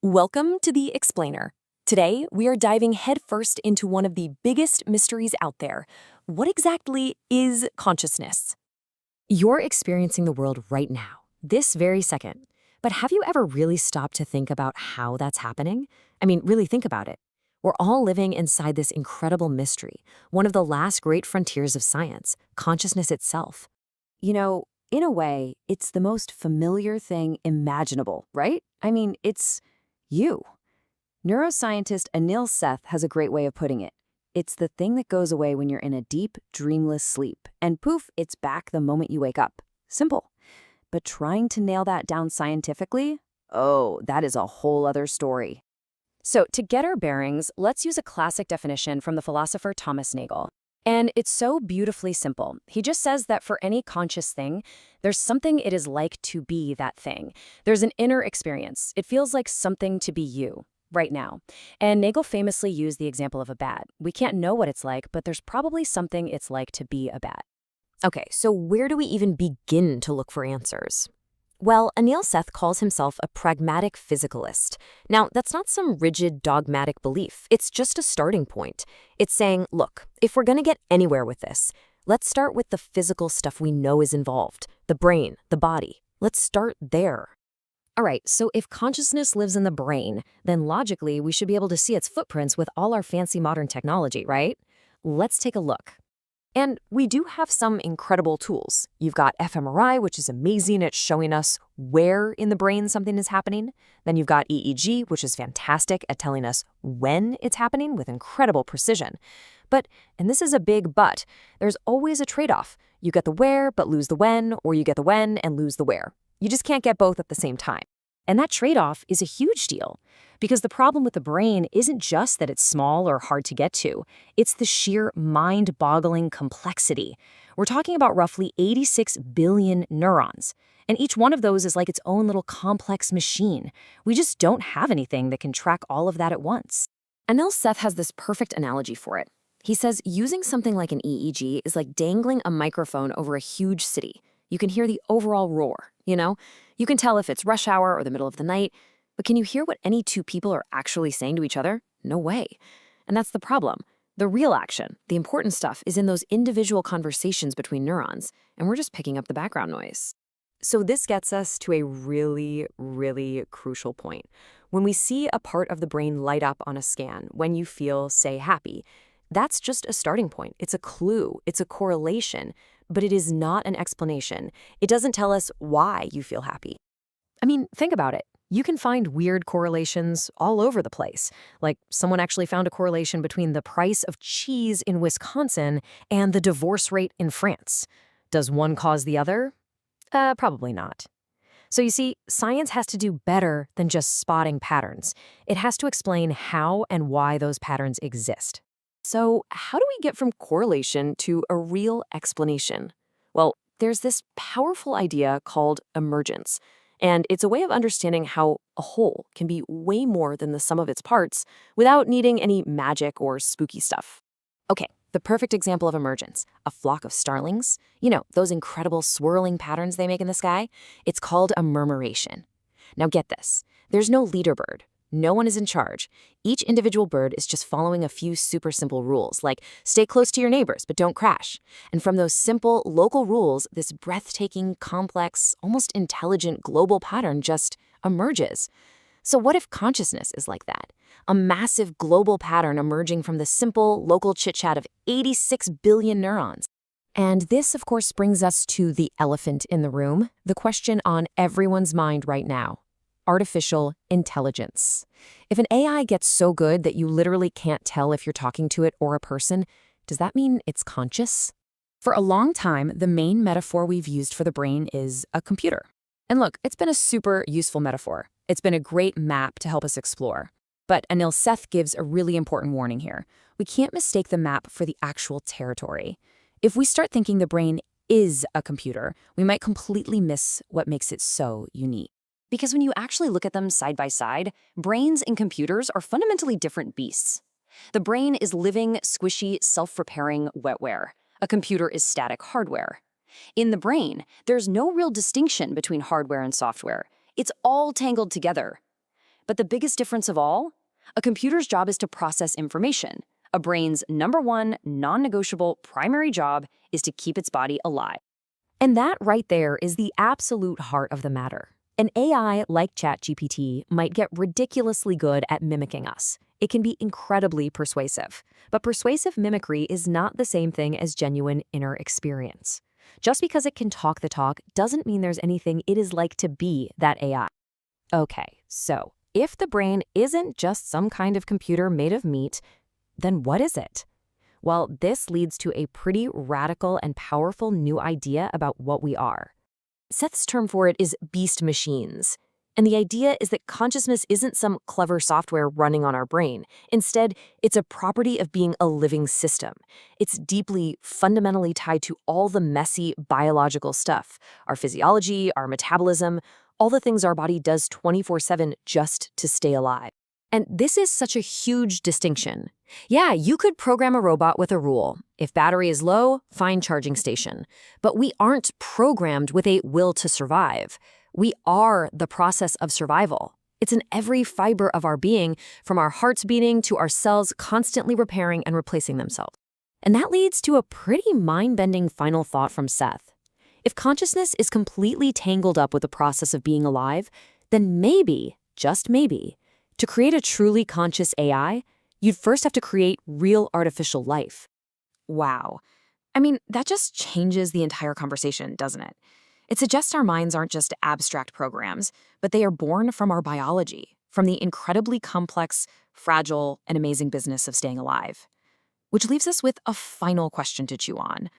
Welcome to The Explainer. Today, we are diving headfirst into one of the biggest mysteries out there. What exactly is consciousness? You're experiencing the world right now, this very second. But have you ever really stopped to think about how that's happening? I mean, really think about it. We're all living inside this incredible mystery, one of the last great frontiers of science, consciousness itself. In a way, it's the most familiar thing imaginable, right? I mean, it's you. Neuroscientist Anil Seth has a great way of putting it. It's the thing that goes away when you're in a deep, dreamless sleep, and poof, it's back the moment you wake up. Simple. But trying to nail that down scientifically? Oh, that is a whole other story. So, to get our bearings, let's use a classic definition from the philosopher Thomas Nagel. And it's so beautifully simple. He just says that for any conscious thing, there's something it is like to be that thing. There's an inner experience. It feels like something to be you right now. And Nagel famously used the example of a bat. We can't know what it's like, but there's probably something it's like to be a bat. Okay, so where do we even begin to look for answers? Well, Anil Seth calls himself a pragmatic physicalist. Now, that's not some rigid, dogmatic belief. It's just a starting point. It's saying, look, if we're going to get anywhere with this, let's start with the physical stuff we know is involved, the brain, the body. Let's start there. All right, so if consciousness lives in the brain, then logically we should be able to see its footprints with all our fancy modern technology, right? Let's take a look. And we do have some incredible tools. You've got fMRI, which is amazing at showing us where in the brain something is happening. Then you've got EEG, which is fantastic at telling us when it's happening with incredible precision. But, and this is a big but, there's always a trade-off. You get the where but lose the when, or you get the when and lose the where. You just can't get both at the same time. And that trade-off is a huge deal, because the problem with the brain isn't just that it's small or hard to get to. It's the sheer mind-boggling complexity. We're talking about roughly 86 billion neurons, and each one of those is like its own little complex machine. We just don't have anything that can track all of that at once. Anil Seth has this perfect analogy for it. He says using something like an EEG is like dangling a microphone over a huge city. You can hear the overall roar, you know? You can tell if it's rush hour or the middle of the night, but can you hear what any two people are actually saying to each other? No way. And that's the problem. The real action, the important stuff, is in those individual conversations between neurons, and we're just picking up the background noise. So this gets us to a really, really crucial point. When we see a part of the brain light up on a scan, when you feel, say, happy, that's just a starting point. It's a clue. It's a correlation. But it is not an explanation. It doesn't tell us why you feel happy. I mean, think about it. You can find weird correlations all over the place. Like someone actually found a correlation between the price of cheese in Wisconsin and the divorce rate in France. Does one cause the other? Probably not. So you see, science has to do better than just spotting patterns. It has to explain how and why those patterns exist. So how do we get from correlation to a real explanation? Well, there's this powerful idea called emergence, and it's a way of understanding how a whole can be way more than the sum of its parts without needing any magic or spooky stuff. Okay, the perfect example of emergence, a flock of starlings, those incredible swirling patterns they make in the sky, it's called a murmuration. Now get this, there's no leader bird. No one is in charge. Each individual bird is just following a few super simple rules, like stay close to your neighbors, but don't crash. And from those simple, local rules, this breathtaking, complex, almost intelligent global pattern just emerges. So what if consciousness is like that? A massive global pattern emerging from the simple, local chit-chat of 86 billion neurons. And this, of course, brings us to the elephant in the room, the question on everyone's mind right now. Artificial intelligence. If an AI gets so good that you literally can't tell if you're talking to it or a person, does that mean it's conscious? For a long time, the main metaphor we've used for the brain is a computer. And look, it's been a super useful metaphor. It's been a great map to help us explore. But Anil Seth gives a really important warning here. We can't mistake the map for the actual territory. If we start thinking the brain is a computer, we might completely miss what makes it so unique. Because when you actually look at them side by side, brains and computers are fundamentally different beasts. The brain is living, squishy, self-repairing wetware. A computer is static hardware. In the brain, there's no real distinction between hardware and software. It's all tangled together. But the biggest difference of all? A computer's job is to process information. A brain's number one, non-negotiable primary job is to keep its body alive. And that right there is the absolute heart of the matter. An AI like ChatGPT might get ridiculously good at mimicking us. It can be incredibly persuasive. But persuasive mimicry is not the same thing as genuine inner experience. Just because it can talk the talk doesn't mean there's anything it is like to be that AI. Okay, so if the brain isn't just some kind of computer made of meat, then what is it? Well, this leads to a pretty radical and powerful new idea about what we are. Seth's term for it is beast machines. And the idea is that consciousness isn't some clever software running on our brain. Instead, it's a property of being a living system. It's deeply, fundamentally tied to all the messy biological stuff, our physiology, our metabolism, all the things our body does 24/7 just to stay alive. And this is such a huge distinction. Yeah, you could program a robot with a rule. If battery is low, find charging station. But we aren't programmed with a will to survive. We are the process of survival. It's in every fiber of our being, from our hearts beating to our cells constantly repairing and replacing themselves. And that leads to a pretty mind-bending final thought from Seth. If consciousness is completely tangled up with the process of being alive, then maybe, just maybe, to create a truly conscious AI, you'd first have to create real artificial life. Wow. I mean, that just changes the entire conversation, doesn't it? It suggests our minds aren't just abstract programs, but they are born from our biology, from the incredibly complex, fragile, and amazing business of staying alive. Which leaves us with a final question to chew on.